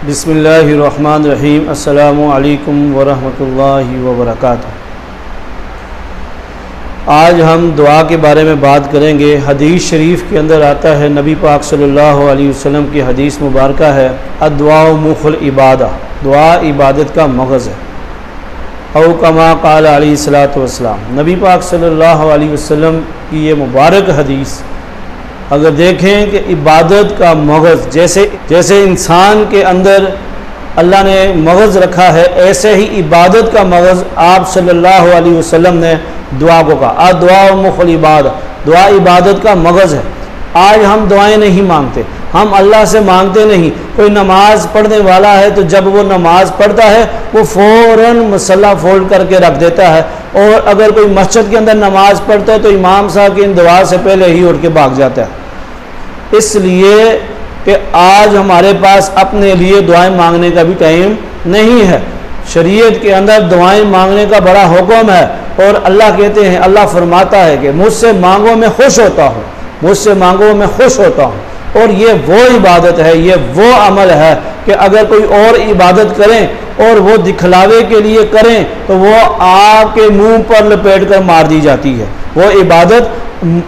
बिस्मिल्लाहिर्रहमानिर्रहीम। अस्सलामु अलैकुम वरहमतुल्लाहि वबरकातुहू। आज हम दुआ के बारे में बात करेंगे। हदीस शरीफ के अंदर आता है, नबी पाक सल्लल्लाहु अलैहि वसल्लम की हदीस मुबारक है, अद्दुआ मुखुल इबादा, दुआ इबादत का मगज़ है। औ कमा क़ाल अलैहिस्सलातु वस्सलाम, नबी पाक सल्लल्लाहु अलैहि वसल्लम की ये मुबारक हदीस अगर देखें कि इबादत का मगज़, जैसे इंसान के अंदर अल्लाह ने मगज़ रखा है, ऐसे ही इबादत का मगज़ आप सल्लल्लाहु अलैहि वसल्लम ने दुआ को कहा। दुआ मुखुल इबादा, दुआ इबादत का मगज़ है। आज हम दुआएं नहीं मांगते, हम अल्लाह से मांगते नहीं। कोई नमाज पढ़ने वाला है तो जब वो नमाज पढ़ता है वो फ़ौरन मसल्ला फोल्ड करके रख देता है, और अगर कोई मस्जिद के अंदर नमाज पढ़ता है तो इमाम साहब की इन दुआ से पहले ही उठ के भाग जाता है। इसलिए कि आज हमारे पास अपने लिए दुआएं मांगने का भी टाइम नहीं है। शरीयत के अंदर दुआएं मांगने का बड़ा हुक्म है, और अल्लाह कहते हैं, अल्लाह फरमाता है कि मुझसे मांगो मैं खुश होता हूँ, मुझसे मांगो मैं खुश होता हूँ। और ये वो इबादत है, ये वो अमल है कि अगर कोई और इबादत करें और वो दिखलावे के लिए करें तो वो आपके मुंह पर लपेट कर मार दी जाती है। वो इबादत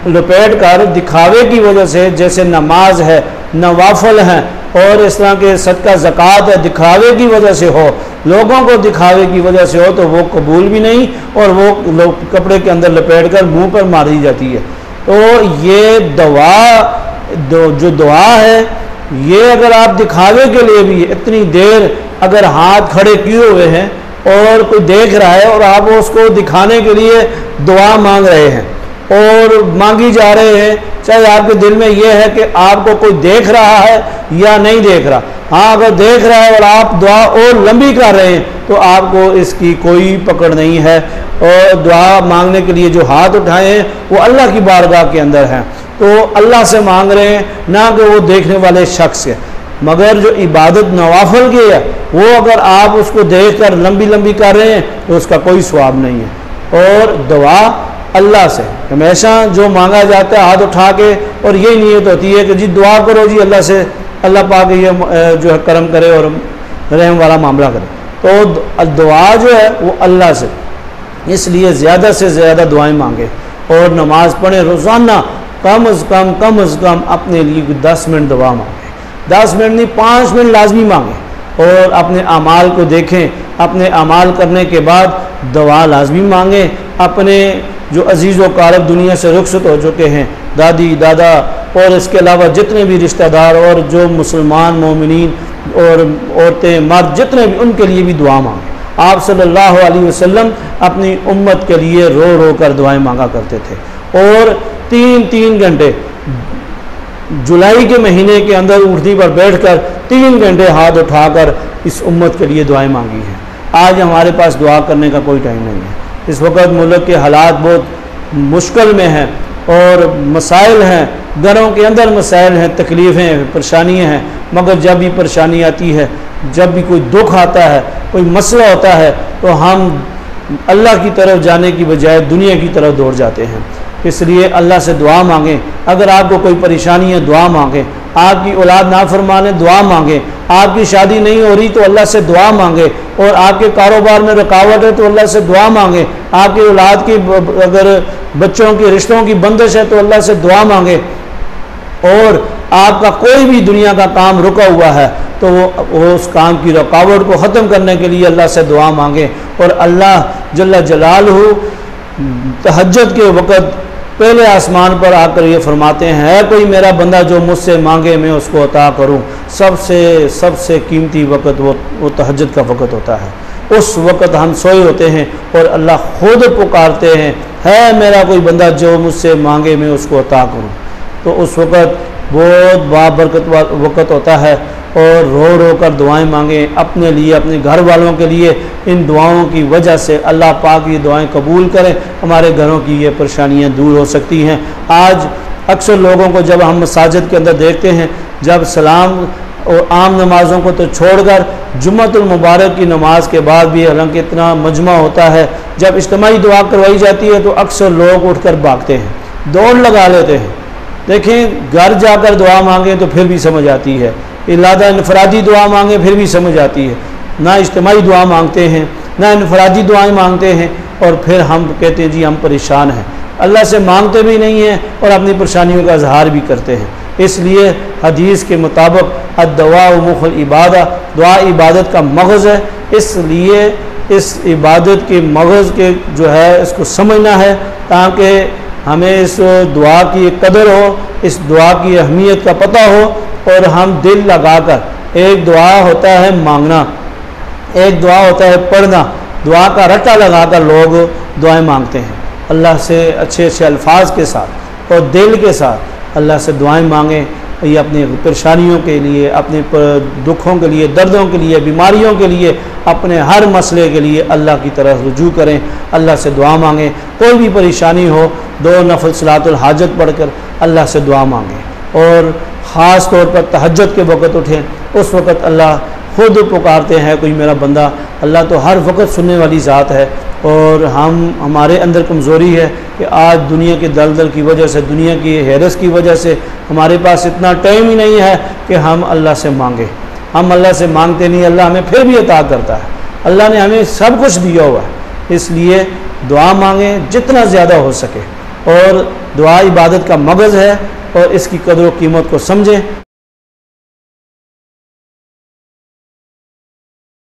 लपेट कर दिखावे की वजह से, जैसे नमाज है, नवाफल हैं और इस तरह के सदका ज़कात है, दिखावे की वजह से हो, लोगों को दिखावे की वजह से हो, तो वो कबूल भी नहीं, और वो कपड़े के अंदर लपेट कर मुँह पर मार दी जाती है। तो ये जो दुआ है, ये अगर आप दिखावे के लिए भी इतनी देर अगर हाथ खड़े किए हुए हैं और कोई देख रहा है और आप उसको दिखाने के लिए दुआ मांग रहे हैं और मांगी जा रहे हैं, चाहे आपके दिल में यह है कि आपको कोई देख रहा है या नहीं देख रहा। हाँ, अगर देख रहा है और आप दुआ और लंबी कर रहे हैं तो आपको इसकी कोई पकड़ नहीं है। और दुआ मांगने के लिए जो हाथ उठाए हैं वो अल्लाह की बारगाह के अंदर हैं, तो अल्लाह से मांग रहे हैं, ना कि वो देखने वाले शख्स से। मगर जो इबादत नवाफल की है वो अगर आप उसको देख कर लंबी लंबी कर रहे हैं तो उसका कोई स्वाब नहीं है। और दुआ अल्लाह से हमेशा जो मांगा जाता है हाथ उठा के, और यही नीयत होती है कि जी दुआ करो जी अल्लाह से, अल्लाह पाक ये जो है करम करे और रहम वाला मामला करे। तो दुआ जो है वो अल्लाह से, इसलिए ज़्यादा से ज़्यादा दुआएं मांगे और नमाज पढ़ें। रोज़ाना कम अज़ कम अपने लिए 10 मिनट दुआ मांगे। 10 मिनट नहीं, 5 मिनट लाजमी मांगे। और अपने अमाल को देखें, अपने अमाल करने के बाद दुआ लाजमी मांगे। अपने जो अजीज़ व कारब दुनिया से रुखसत हो चुके हैं, दादी दादा और इसके अलावा जितने भी रिश्तेदार और जो मुसलमान मोमिनीन और औरतें मर्द जितने भी, उनके लिए भी दुआ मांगे। आप सल्लल्लाहु अलैहि वसल्लम अपनी उम्मत के लिए रो रो कर दुआएं मांगा करते थे, और 3-3 घंटे जुलाई के महीने के अंदर उठनी पर बैठकर 3 घंटे हाथ उठाकर इस उम्मत के लिए दुआएं मांगी हैं। आज हमारे पास दुआ करने का कोई टाइम नहीं है। इस वक्त मुल्क के हालात बहुत मुश्किल में हैं और मसाइल हैं, घरों के अंदर मसाइल हैं, तकलीफ़ें, परेशानियाँ हैं। मगर जब भी परेशानी आती है, जब भी कोई दुख आता है, कोई मसला होता है, तो हम अल्लाह की तरफ जाने की बजाय दुनिया की तरफ दौड़ जाते हैं। इसलिए अल्लाह से दुआ मांगें। अगर आपको कोई परेशानी है दुआ मांगें, आपकी औलाद नाफरमान है दुआ मांगें, आपकी शादी नहीं हो रही तो अल्लाह से दुआ मांगें, और आपके कारोबार में रुकावट है तो अल्लाह से दुआ मांगें, आपकी औलाद की अगर बच्चों की रिश्तों की बंदिश है तो अल्लाह से दुआ मांगें, और आपका कोई भी दुनिया का काम रुका हुआ है तो वो उस काम की रुकावट को ख़त्म करने के लिए अल्लाह से दुआ मांगें। और अल्लाह जल्ला जलालहू तहज्जुद के वक़्त पहले आसमान पर आकर ये फरमाते हैं, है कोई मेरा बंदा जो मुझसे मांगे मैं उसको अता करूं। सबसे कीमती वक़्त वो तहज्जुद का वक़्त होता है। उस वक़्त हम सोए होते हैं और अल्लाह खुद पुकारते हैं, है मेरा कोई बंदा जो मुझसे मांगे मैं उसको अता करूं। तो उस वक़्त बहुत बाबरकत वक़्त होता है, और रो रो कर दुआएं मांगें अपने लिए, अपने घर वालों के लिए। इन दुआओं की वजह से अल्लाह पाक ये दुआएं कबूल करें, हमारे घरों की ये परेशानियां दूर हो सकती हैं। आज अक्सर लोगों को जब हम मसाजिद के अंदर देखते हैं, जब सलाम और आम नमाज़ों को तो छोड़कर जुम्मतुल मुबारक की नमाज के बाद भी, हालांकि इतना मजमा होता है, जब इज्तिमाई दुआ करवाई जाती है तो अक्सर लोग उठकर भागते हैं, दौड़ लगा लेते हैं। देखें, घर जाकर दुआ मांगें तो फिर भी समझ आती है, इलादा इनफरादी दुआ मांगे फिर भी समझ आती है, ना इज्तिमाई दुआ मांगते हैं, ना इनफरादी दुआएं मांगते हैं, और फिर हम कहते हैं जी हम परेशान हैं। अल्लाह से मांगते भी नहीं हैं और अपनी परेशानियों का इजहार भी करते हैं। इसलिए हदीस के मुताबिक अद्दवा मुखल इबादा, दुआ इबादत का मगज़ है। इसलिए इस इबादत के मगज़ के जो है इसको समझना है, ताकि हमें इस दुआ की कदर हो, इस दुआ की अहमियत का पता हो, और हम दिल लगाकर, एक दुआ होता है मांगना, एक दुआ होता है पढ़ना, दुआ का रट्टा लगाकर लोग दुआएं मांगते हैं। अल्लाह से अच्छे अच्छे अल्फाज के साथ और दिल के साथ अल्लाह से दुआएं मांगें। ये अपनी परेशानियों के लिए, अपने दुखों के लिए, दर्दों के लिए, बीमारियों के लिए, अपने हर मसले के लिए अल्लाह की तरफ रुजू करें, अल्लाह से दुआ मांगें। कोई भी परेशानी हो, 2 नफल सलातुल हाजत पढ़कर अल्लाह से दुआ मांगें। और ख़ास तौर पर तहज्जुद के वक़्त उठें, उस वक़्त अल्लाह खुद पुकारते हैं कोई मेरा बंदा। अल्लाह तो हर वक्त सुनने वाली ज़ात है, और हमारे अंदर कमज़ोरी है कि आज दुनिया के दलदल की वजह से, दुनिया की हैरस की वजह से हमारे पास इतना टाइम ही नहीं है कि हम अल्लाह से मांगें। हम अल्लाह से मांगते नहीं, अल्लाह हमें फिर भी अता करता है। अल्लाह ने हमें सब कुछ दिया हुआ है, इसलिए दुआ मांगें जितना ज़्यादा हो सके। और दुआ इबादत का मगज़ है, और इसकी कदर व कीमत को समझें।